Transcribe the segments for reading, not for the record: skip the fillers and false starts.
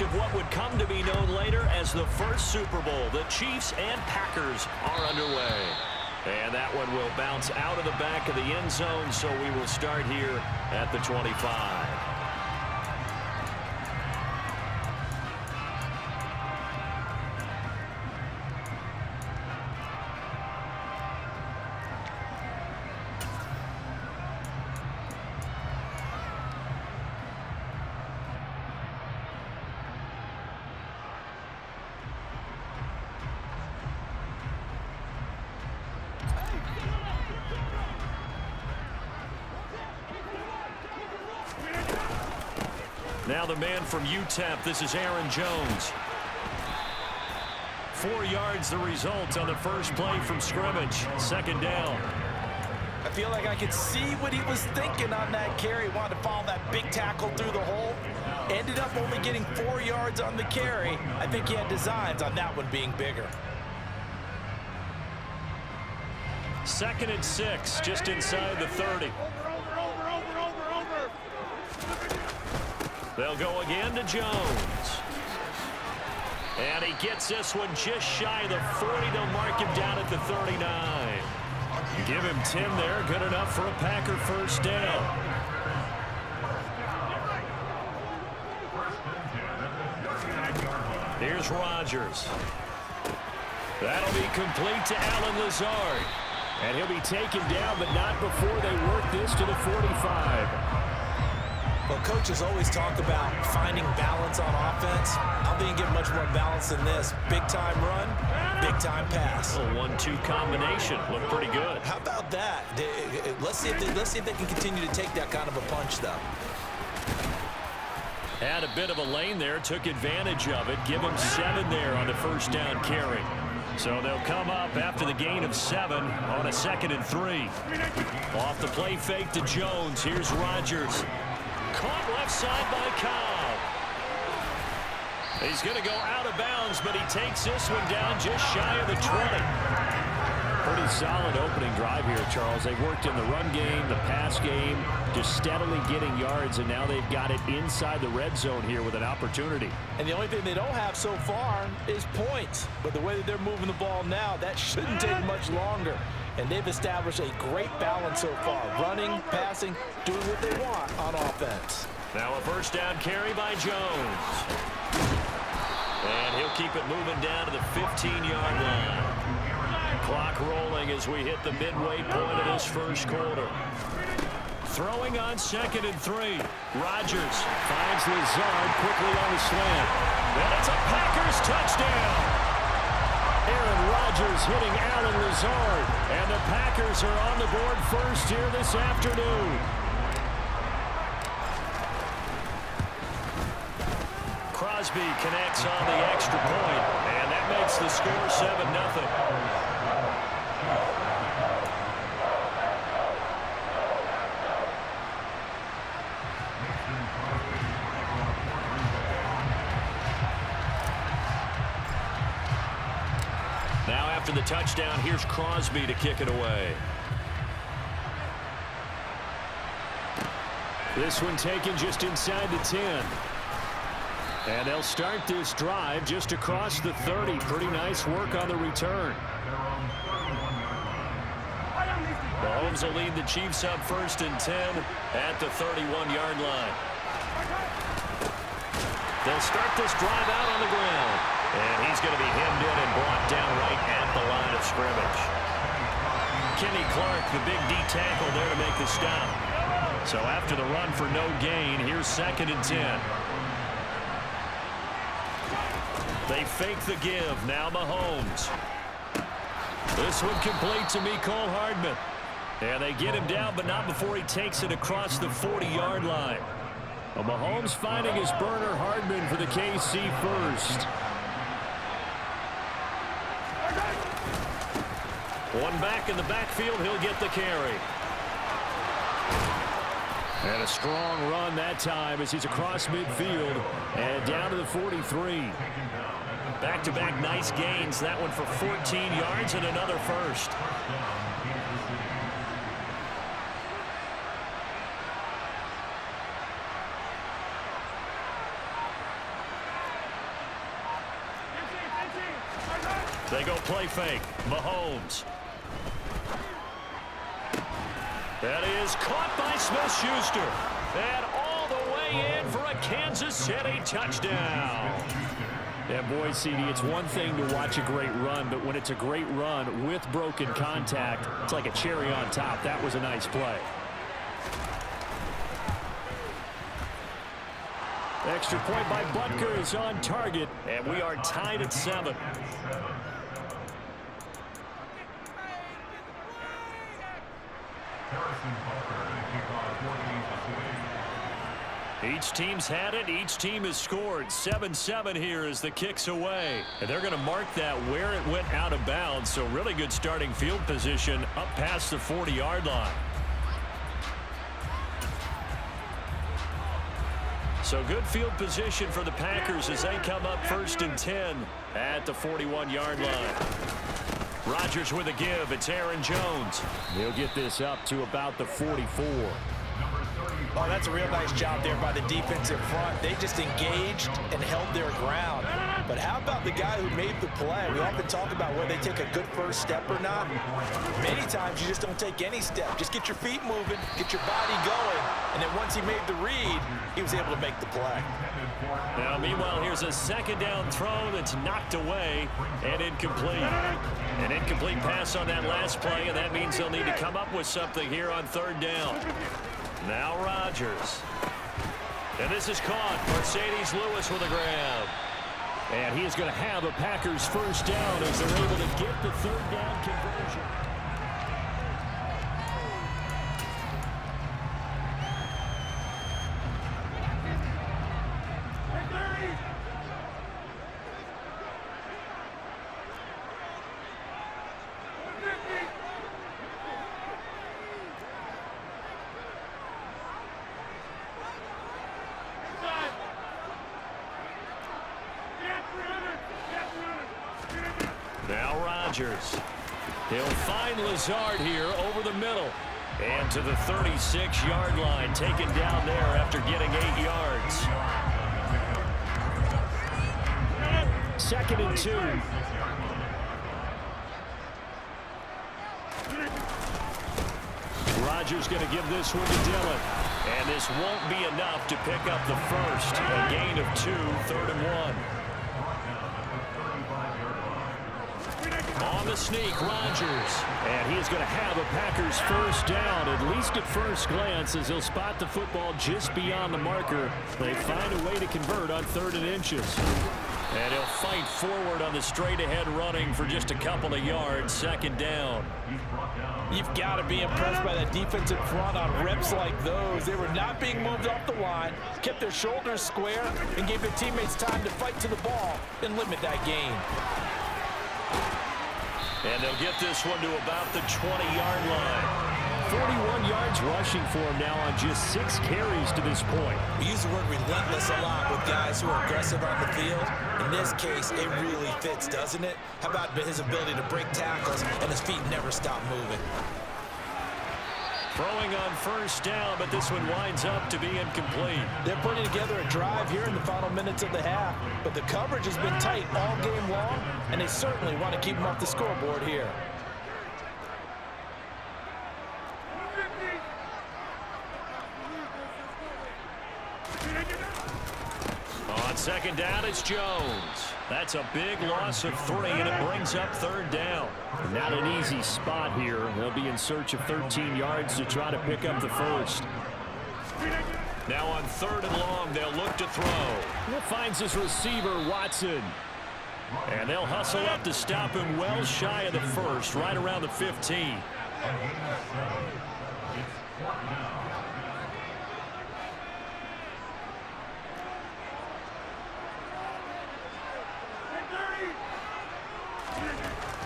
of what would come to be known later as the first Super Bowl. The Chiefs and Packers are underway. And that one will bounce out of the back of the end zone, so we will start here at the 25. Now the man from UTEP, this is Aaron Jones. 4 yards the result on the first play from scrimmage. Second down. I feel like I could see what he was thinking on that carry. Wanted to follow that big tackle through the hole. Ended up only getting 4 yards on the carry. I think he had designs on that one being bigger. 2nd and 6, just inside the 30. They'll go again to Jones. And he gets this one just shy of the 40. They'll mark him down at the 39. Give him 10 there. Good enough for a Packer first down. Here's Rodgers. That'll be complete to Allen Lazard. And he'll be taken down, but not before they work this to the 45. Well, coaches always talk about finding balance on offense. I don't think you get much more balance than this. Big-time run, big-time pass. A 1-2 combination. Looked pretty good. How about that? Let's see if they can continue to take that kind of a punch, though. Had a bit of a lane there, took advantage of it. Give him 7 there on the first down carry. So they'll come up after the gain of 7 on a 2nd and 3. Off the play fake to Jones. Here's Rodgers. Caught left side by Cobb. He's going to go out of bounds, but he takes this one down just shy of the 20. Pretty solid opening drive here, Charles. They've worked in the run game, the pass game, just steadily getting yards, and now they've got it inside the red zone here with an opportunity. And the only thing they don't have so far is points. But the way that they're moving the ball now, that shouldn't take much longer. And they've established a great balance so far. Running, passing, doing what they want on offense. Now a first down carry by Jones. And he'll keep it moving down to the 15-yard line. Clock rolling as we hit the midway point of this first quarter. Throwing on 2nd and 3. Rodgers finds Lazard quickly on the slant. And it's a Packers touchdown. Aaron Rodgers hitting Allen Lazard. And the Packers are on the board first here this afternoon. Crosby connects on the extra point, and that makes the score 7-0. Now after the touchdown, here's Crosby to kick it away. This one taken just inside the 10. And they'll start this drive just across the 30. Pretty nice work on the return. Mahomes will lead the Chiefs up 1st and 10 at the 31-yard line. They'll start this drive out on the ground. And he's going to be hemmed in and brought down right at the line of scrimmage. Kenny Clark, the big D tackle there to make the stop. So after the run for no gain, here's 2nd and 10. They fake the give. Now Mahomes. This one complete to Mecole Hardman. And they get him down, but not before he takes it across the 40-yard line. Well, Mahomes finding his burner Hardman for the KC first. One back in the backfield, he'll get the carry. And a strong run that time as he's across midfield and down to the 43. Back-to-back nice gains. That one for 14 yards and another first. They go play fake. Mahomes. That is caught by Smith-Schuster. And all the way in for a Kansas City touchdown. Yeah, boy, CD, it's one thing to watch a great run, but when it's a great run with broken contact, it's like a cherry on top. That was a nice play. Extra point by Butker is on target, and we are tied at 7. Each team's had it. Each team has scored. 7-7 here as the kick's away. And they're going to mark that where it went out of bounds. So really good starting field position up past the 40-yard line. So good field position for the Packers as they come up 1st and 10 at the 41-yard line. Rodgers with a give. It's Aaron Jones. He'll get this up to about the 44. Oh, that's a real nice job there by the defensive front. They just engaged and held their ground. But how about the guy who made the play? We often talk about whether they take a good first step or not. Many times you just don't take any step. Just get your feet moving, get your body going, and then once he made the read, he was able to make the play. Now, meanwhile, here's a 2nd down throw that's knocked away and incomplete. An incomplete pass on that last play, and that means they'll need to come up with something here on 3rd down. Now Rodgers. And this is caught. Mercedes Lewis with a grab. And he is going to have a Packers 1st down as they're able to get the 3rd down conversion. Now Rodgers. He'll find Lazard here over the middle. And to the 36-yard line, taken down there after getting 8 yards. 2nd and 2. Rodgers going to give this one to Dillon. And this won't be enough to pick up the first. A gain of 2, 3rd and 1. On the sneak, Rodgers. And he is going to have a Packers 1st down, at least at first glance, as he'll spot the football just beyond the marker. They find a way to convert on 3rd and inches. And he'll fight forward on the straight-ahead running for just a couple of yards. 2nd down. You've got to be impressed by that defensive front on reps like those. They were not being moved off the line, kept their shoulders square, and gave their teammates time to fight to the ball and limit that gain. And they'll get this one to about the 20-yard line. 41 yards rushing for him now on just 6 carries to this point. We use the word relentless a lot with guys who are aggressive on the field. In this case, it really fits, doesn't it? How about his ability to break tackles and his feet never stop moving? Throwing on 1st down, but this one winds up to be incomplete. They're putting together a drive here in the final minutes of the half, but the coverage has been tight all game long, and they certainly want to keep them off the scoreboard here. On 2nd down, it's Jones. That's a big loss of 3, and it brings up 3rd down. Not an easy spot here. They'll be in search of 13 yards to try to pick up the first. Now on 3rd and long, they'll look to throw. It finds his receiver, Watson. And they'll hustle up to stop him well shy of the first, right around the 15.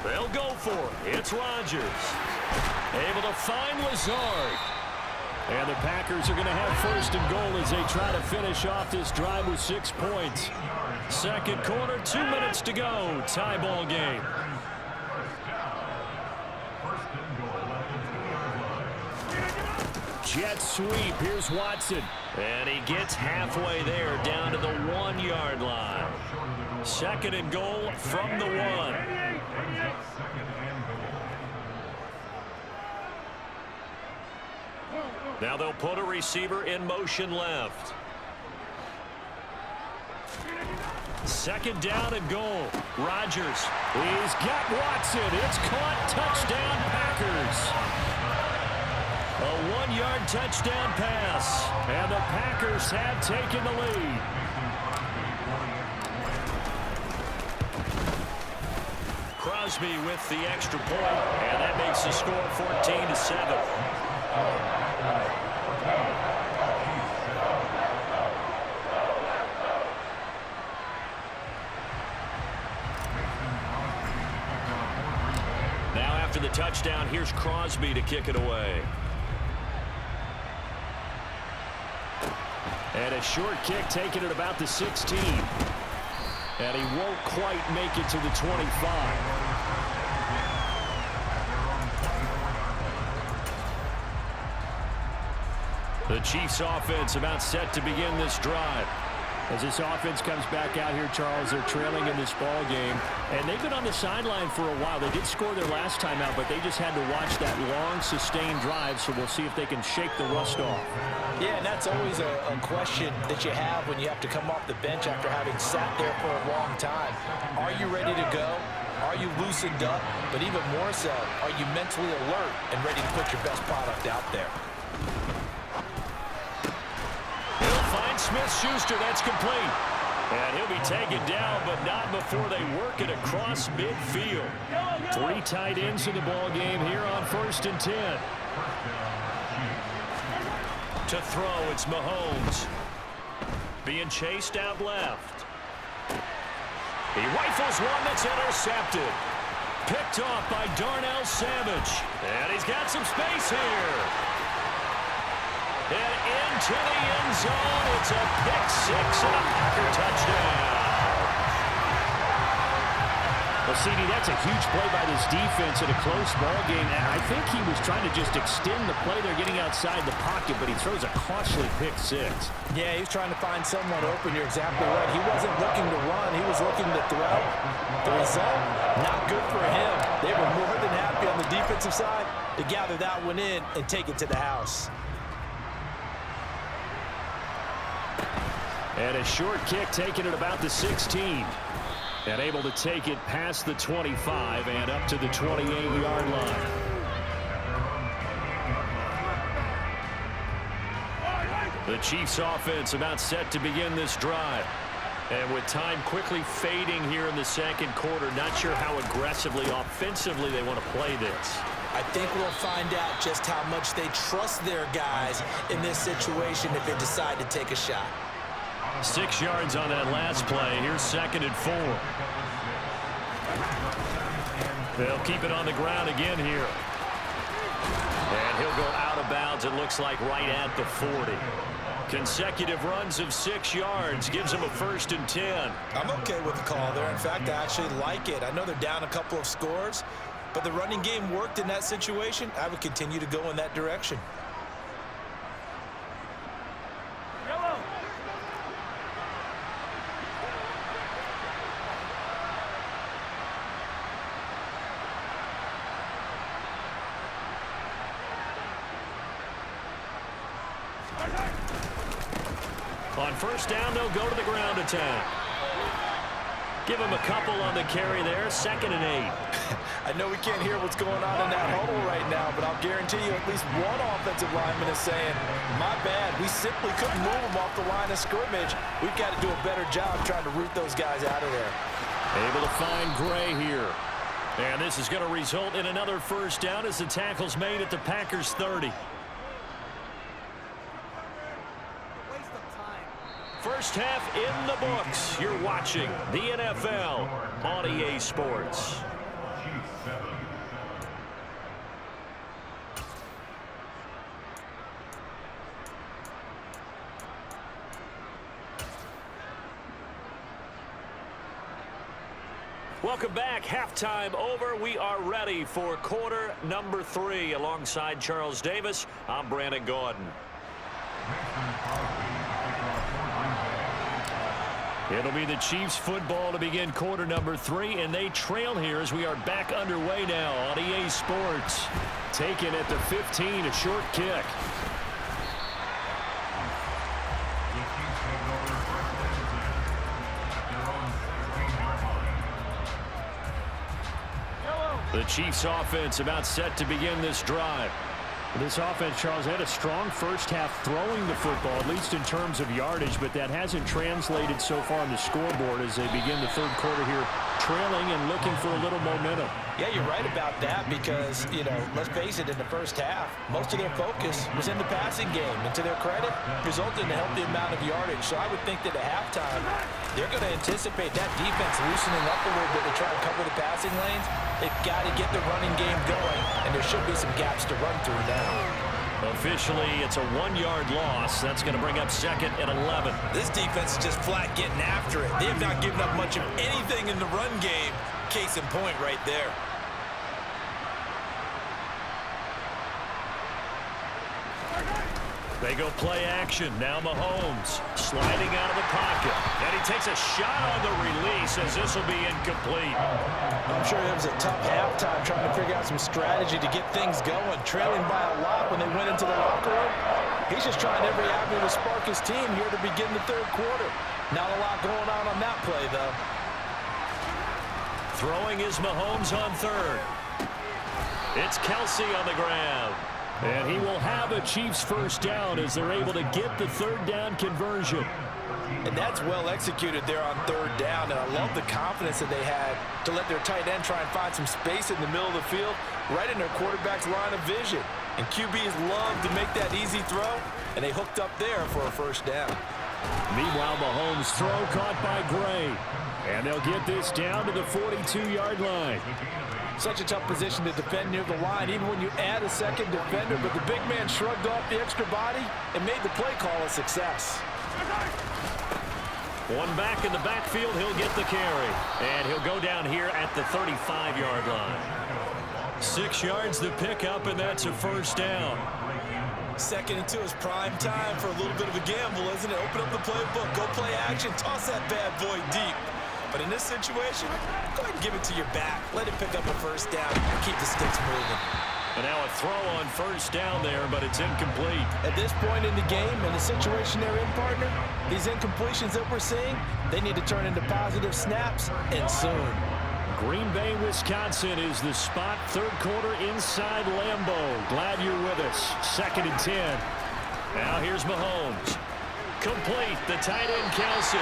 They'll go for it. It's Rodgers. Able to find Lazard. And the Packers are going to have 1st and goal as they try to finish off this drive with 6 points. 2nd quarter, 2 minutes to go. Tie ball game. Jet sweep. Here's Watson. And he gets halfway there down to the 1-yard line. 2nd and goal from the 1. Now they'll put a receiver in motion left. Second down and goal. Rodgers. He's got Watson. It's caught. Touchdown, Packers. A 1-yard touchdown pass. And the Packers have taken the lead. Crosby with the extra point, and that makes the score 14-7. Now after the touchdown, here's Crosby to kick it away. And a short kick taken at about the 16. And he won't quite make it to the 25. The Chiefs offense about set to begin this drive. As this offense comes back out here, Charles, they're trailing in this ball game. And they've been on the sideline for a while. They did score their last time out, but they just had to watch that long, sustained drive, so we'll see if they can shake the rust off. Yeah, and that's always a question that you have when you have to come off the bench after having sat there for a long time. Are you ready to go? Are you loosened up? But even more so, are you mentally alert and ready to put your best product out there? Smith-Schuster, that's complete. And he'll be taken down, but not before they work it across midfield. 3 tight ends in the ball game here on 1st and 10. To throw, it's Mahomes. Being chased out left. He rifles one that's intercepted. Picked off by Darnell Savage. And he's got some space here. And into the end zone, it's a pick-6 and a Packer touchdown. Well, CD, that's a huge play by this defense in a close ball game. I think he was trying to just extend the play. They're getting outside the pocket, but he throws a costly pick-6. Yeah, he's trying to find someone open. You're exactly right. He wasn't looking to run. He was looking to throw. The result, not good for him. They were more than happy on the defensive side to gather that one in and take it to the house. And a short kick taken at about the 16. And able to take it past the 25 and up to the 28-yard line. The Chiefs offense about set to begin this drive. And with time quickly fading here in the second quarter, not sure how aggressively, offensively they want to play this. I think we'll find out just how much they trust their guys in this situation if they decide to take a shot. 6 yards on that last play. Here's 2nd and 4. They'll keep it on the ground again here. And he'll go out of bounds, it looks like, right at the 40. Consecutive runs of 6 yards gives them a 1st and 10. I'm okay with the call there. In fact, I actually like it. I know they're down a couple of scores, but the running game worked in that situation. I would continue to go in that direction. On 1st down, they'll go to the ground attack. Give him a couple on the carry there. 2nd and 8. I know we can't hear what's going on in that huddle right now, but I'll guarantee you at least one offensive lineman is saying, my bad, we simply couldn't move them off the line of scrimmage. We've got to do a better job trying to root those guys out of there. Able to find Gray here. And this is going to result in another 1st down as the tackle's made at the Packers 30. First half in the books. You're watching the NFL on EA Sports. Welcome back. Halftime over. We are ready for quarter number 3. Alongside Charles Davis, I'm Brandon Gordon. It'll be the Chiefs football to begin quarter number 3, and they trail here as we are back underway now on EA Sports. Taken at the 15, a short kick. The Chiefs offense about set to begin this drive. This offense, Charles, had a strong first half throwing the football, at least in terms of yardage, but that hasn't translated so far on the scoreboard as they begin the third quarter here, trailing and looking for a little momentum. Yeah, you're right about that because, let's face it, in the first half, most of their focus was in the passing game. And to their credit, resulted in a healthy amount of yardage. So I would think that at halftime, they're going to anticipate that defense loosening up a little bit to try and cover the passing lanes. They've got to get the running game going, and there should be some gaps to run through now. Officially, it's a 1-yard loss. That's going to bring up second and 11. This defense is just flat getting after it. They have not given up much of anything in the run game. Case in point right there. They go play action. Now Mahomes sliding out of the pocket. And he takes a shot on the release as this will be incomplete. I'm sure it was a tough halftime trying to figure out some strategy to get things going. Trailing by a lot when they went into the locker room. He's just trying every avenue to spark his team here to begin the third quarter. Not a lot going on that play, though. Throwing is Mahomes on third. It's Kelsey on the ground. And he will have a Chiefs first down as they're able to get the third down conversion. And that's well executed there on third down. And I love the confidence that they had to let their tight end try and find some space in the middle of the field, right in their quarterback's line of vision. And QBs love to make that easy throw, and they hooked up there for a first down. Meanwhile, Mahomes' throw caught by Gray. And they'll get this down to the 42-yard line. Such a tough position to defend near the line, even when you add a second defender. But the big man shrugged off the extra body and made the play call a success. One back in the backfield, he'll get the carry. And he'll go down here at the 35-yard line. 6 yards to pick up, and that's a first down. 2nd and 2 is prime time for a little bit of a gamble, isn't it? Open up the playbook, go play action, toss that bad boy deep. But in this situation, go ahead and give it to your back. Let it pick up a first down and keep the sticks moving. And now a throw on first down there, but it's incomplete. At this point in the game and the situation they're in, partner, these incompletions that we're seeing, they need to turn into positive snaps, and soon. Green Bay, Wisconsin is the spot. Third quarter inside Lambeau. Glad you're with us. 2nd and 10. Now here's Mahomes. Complete, the tight end Kelsey.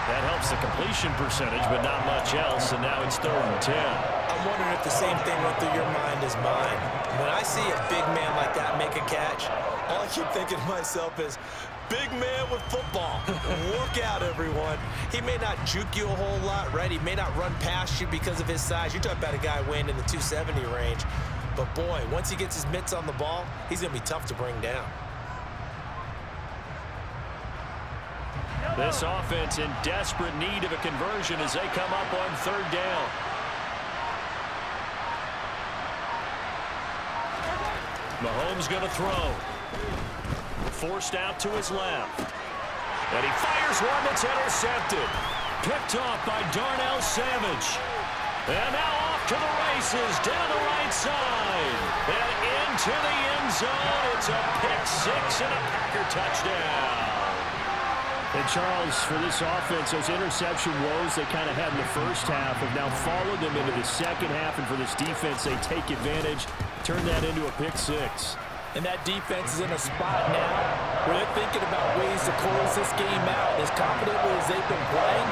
That helps the completion percentage, but not much else, and now it's 3rd and 10. I'm wondering if the same thing went through your mind as mine. When I see a big man like that make a catch, all I keep thinking to myself is, big man with football. Work out, everyone. He may not juke you a whole lot, right? He may not run past you because of his size. You're talking about a guy weighing in the 270 range. But, boy, once he gets his mitts on the ball, he's going to be tough to bring down. This offense in desperate need of a conversion as they come up on 3rd down. Mahomes going to throw. Forced out to his left. And he fires one that's intercepted. Picked off by Darnell Savage. And now off to the races down the right side. And into the end zone. It's a pick-6 and a Packer touchdown. And Charles, for this offense, those interception woes they kind of had in the first half have now followed them into the second half. And for this defense, they take advantage, turn that into a pick-6. And that defense is in a spot now where they're thinking about ways to close this game out. As confidently as they've been playing,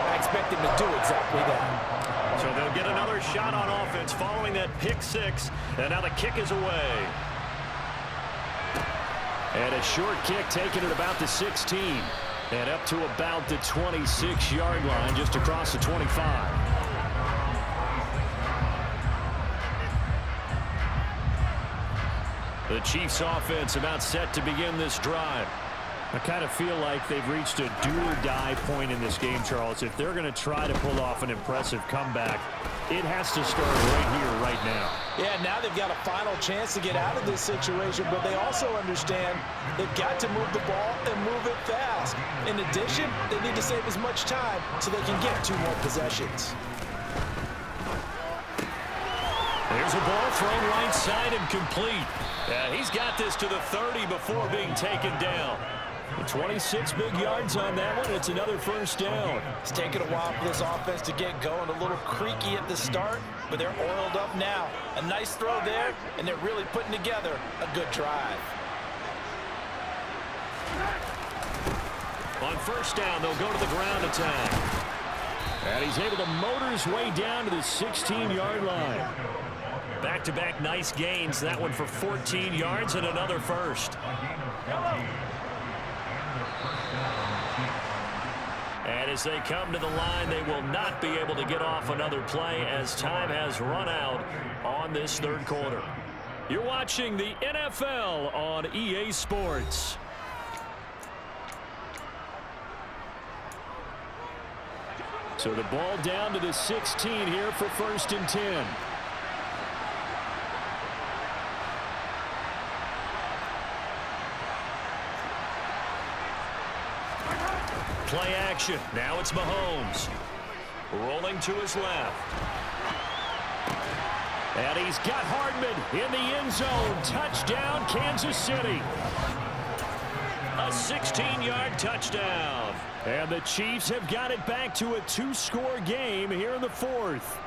I expect them to do exactly that. So they'll get another shot on offense following that pick-6. And now the kick is away. And a short kick taken at about the 16. And up to about the 26-yard line, just across the 25. The Chiefs offense about set to begin this drive. I kind of feel like they've reached a do-or-die point in this game, Charles. If they're going to try to pull off an impressive comeback, it has to start right here, right now. Yeah, now they've got a final chance to get out of this situation, but they also understand they've got to move the ball and move it fast. In addition, they need to save as much time so they can get 2 more possessions. There's a ball thrown right side and complete. He's got this to the 30 before being taken down. 26 big yards on that one. It's another first down. It's taken a while for this offense to get going. A little creaky at the start, but they're oiled up now. A nice throw there, and they're really putting together a good drive. On first down, they'll go to the ground attack. And he's able to motor his way down to the 16-yard line. Back-to-back nice gains. That one for 14 yards and another first. And as they come to the line, they will not be able to get off another play as time has run out on this third quarter. You're watching the NFL on EA Sports. So the ball down to the 16 here for 1st and 10. Play action. Now it's Mahomes. Rolling to his left. And he's got Hardman in the end zone. Touchdown, Kansas City. A 16-yard touchdown. And the Chiefs have got it back to a 2-score game here in the 4th.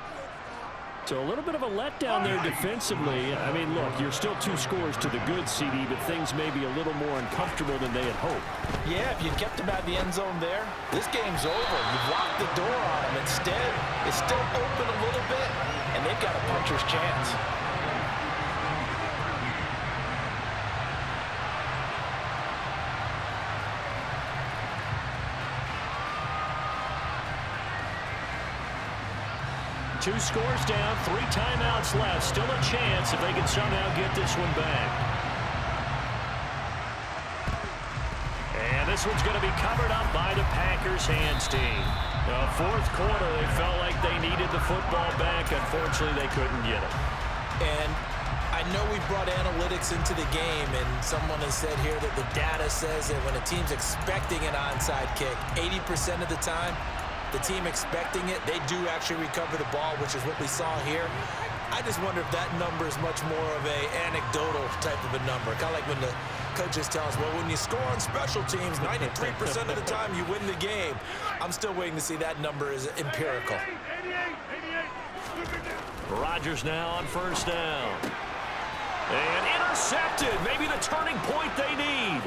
So a little bit of a letdown there defensively. I mean, look, you're still 2 scores to the good, CD, but things may be a little more uncomfortable than they had hoped. Yeah, if you kept them out of the end zone there, this game's over. You've locked the door on them. Instead, it's still open a little bit, and they've got a puncher's chance. Two scores down, 3 timeouts left. Still a chance if they can somehow get this one back. And this one's going to be covered up by the Packers hands team. The 4th quarter, they felt like they needed the football back. Unfortunately, they couldn't get it. And I know we brought analytics into the game, and someone has said here that the data says that when a team's expecting an onside kick, 80% of the time, the team expecting it, they do actually recover the ball, which is what we saw here. I just wonder if that number is much more of a anecdotal type of a number. Kind of like when the coaches tell us, well, when you score on special teams, 93% of the time you win the game. I'm still waiting to see that number is empirical. Rodgers now on first down. And intercepted. Maybe the turning point they need.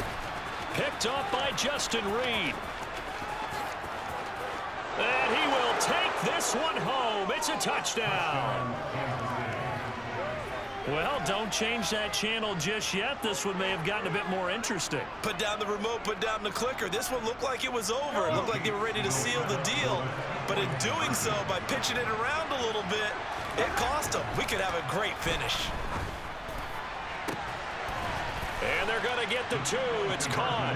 Picked off by Justin Reed. And he will take this one home. It's a touchdown. Well, don't change that channel just yet. This one may have gotten a bit more interesting. Put down the remote, put down the clicker. This one looked like it was over. It looked like they were ready to seal the deal. But in doing so, by pitching it around a little bit, it cost them. We could have a great finish. And they're going to get the 2. It's caught.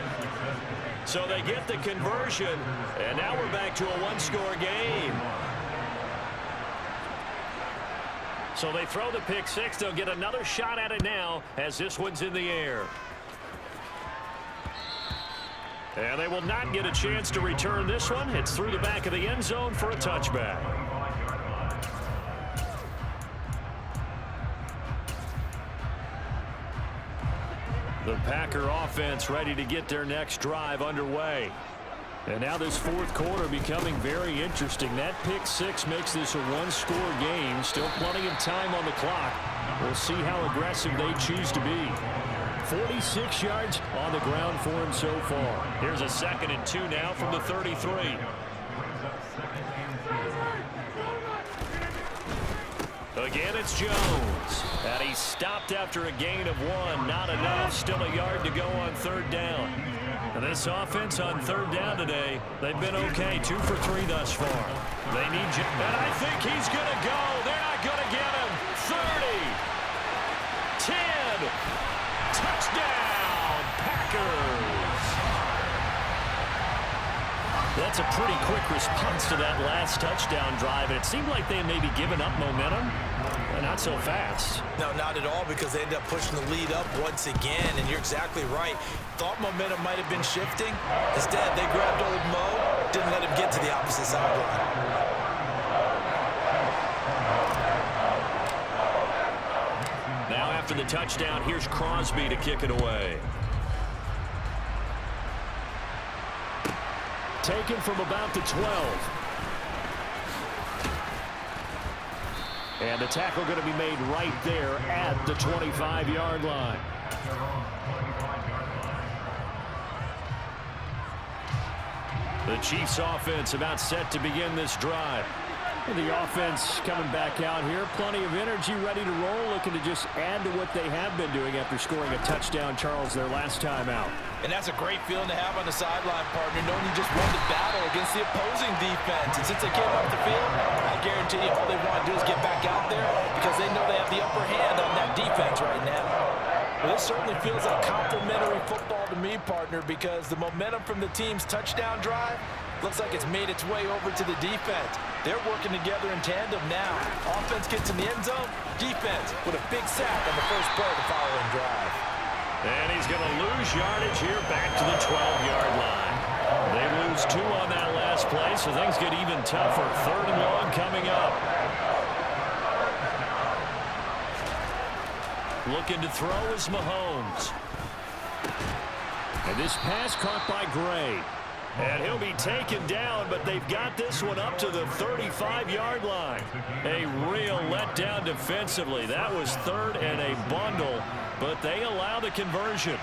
So they get the conversion, and now we're back to a 1-score game. So they throw the pick 6. They'll get another shot at it now as this one's in the air. And they will not get a chance to return this one. It's through the back of the end zone for a touchback. The Packer offense ready to get their next drive underway. And now this 4th quarter becoming very interesting. That pick 6 makes this a 1-score game. Still plenty of time on the clock. We'll see how aggressive they choose to be. 46 yards on the ground for him so far. Here's a 2nd and 2 now from the 33. Again, it's Jones. And he's stopped after a gain of 1. Not enough. Still a yard to go on 3rd down. And this offense on 3rd down today, they've been okay. 2 for 3 thus far. They need and I think he's going to go. They're not going to get him. 30. 10. Touchdown, Packers. That's a pretty quick response to that last touchdown drive, and it seemed like they had maybe given up momentum. But not so fast. No, not at all, because they ended up pushing the lead up once again, and you're exactly right. Thought momentum might have been shifting. Instead, they grabbed old Mo, didn't let him get to the opposite sideline. Now after the touchdown, here's Crosby to kick it away. Taken from about the 12. And the tackle going to be made right there at the 25-yard line. The Chiefs offense about set to begin this drive. And the offense coming back out here. Plenty of energy, ready to roll, looking to just add to what they have been doing after scoring a touchdown, Charles, their last time out. And that's a great feeling to have on the sideline, partner, knowing you just won the battle against the opposing defense. And since they came off the field, I guarantee you all they want to do is get back out there because they know they have the upper hand on that defense right now. Well, this certainly feels like complimentary football to me, partner, because the momentum from the team's touchdown drive looks like it's made its way over to the defense. They're working together in tandem now. Offense gets in the end zone, defense with a big sack on the first play of the following drive. And he's going to lose yardage here back to the 12-yard line. They lose 2 on that last play, so things get even tougher. 3rd and long coming up. Looking to throw is Mahomes. And this pass caught by Gray. And he'll be taken down, but they've got this one up to the 35-yard line. A real letdown defensively. That was 3rd and a bundle, but they allow the conversion.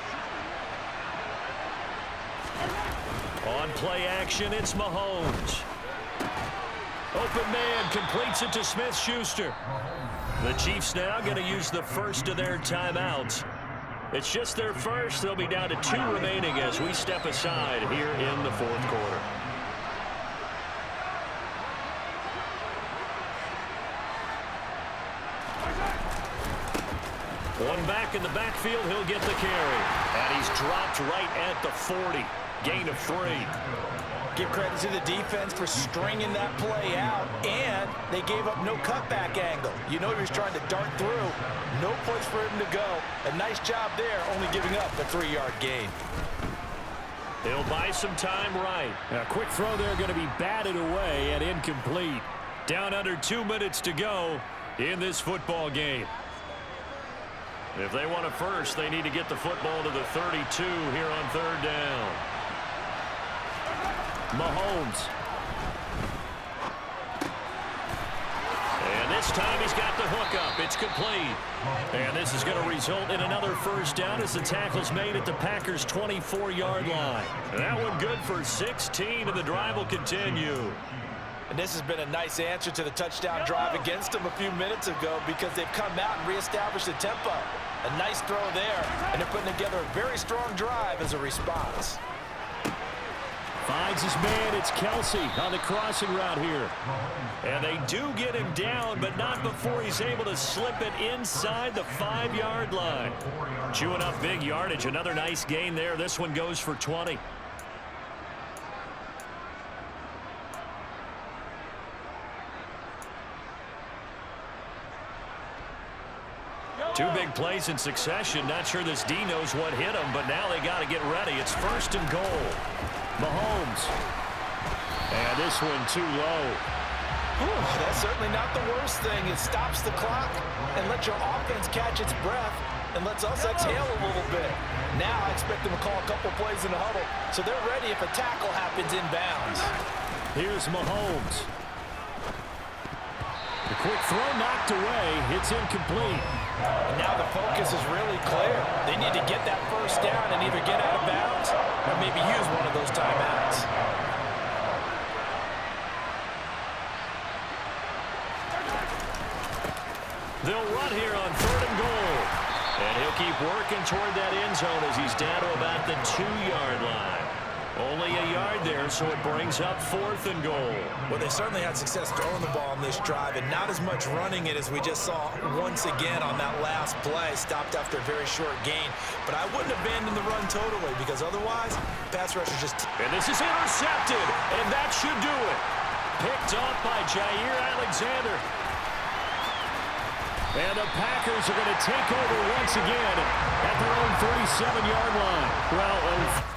On play action, it's Mahomes. Open man completes it to Smith-Schuster. The Chiefs now going to use the first of their timeouts. It's just their first. They'll be down to 2 remaining as we step aside here in the 4th quarter. One back in the backfield. He'll get the carry. And he's dropped right at the 40. Gain of 3. Give credit to the defense for stringing that play out, and they gave up no cutback angle. You know he was trying to dart through. No place for him to go. A nice job there, only giving up a 3-yard gain. He'll buy some time right. A quick throw there going to be batted away and incomplete. Down under 2 minutes to go in this football game. If they want a first, they need to get the football to the 32 here on 3rd down. Mahomes. And this time he's got the hook up. It's complete. And this is going to result in another first down as the tackle's made at the Packers' 24-yard line. That one good for 16, and the drive will continue. And this has been a nice answer to the touchdown drive against them a few minutes ago because they've come out and reestablished the tempo. A nice throw there, and they're putting together a very strong drive as a response. Finds his man. It's Kelsey on the crossing route here. And they do get him down, but not before he's able to slip it inside the 5-yard line. Chewing up big yardage. Another nice gain there. This one goes for 20. Two big plays in succession. Not sure this D knows what hit him, but now they got to get ready. It's 1st and goal. Mahomes. And this one too low. Ooh, that's certainly not the worst thing. It stops the clock and lets your offense catch its breath and lets us exhale a little bit. Now I expect them to call a couple plays in the huddle so they're ready if a tackle happens inbounds. Here's Mahomes. The quick throw knocked away. It's incomplete. And now the focus is really clear. They need to get that first down and either get out of bounds or maybe use one of those timeouts. They'll run here on 3rd and goal. And he'll keep working toward that end zone as he's down to about the 2-yard line. Only a yard there, so it brings up 4th and goal. Well, they certainly had success throwing the ball on this drive and not as much running it as we just saw once again on that last play. Stopped after a very short gain. But I wouldn't abandon the run totally because otherwise, pass rushers just... And this is intercepted. And picked off by Jair Alexander. And the Packers are going to take over once again at their own 37-yard line. Well,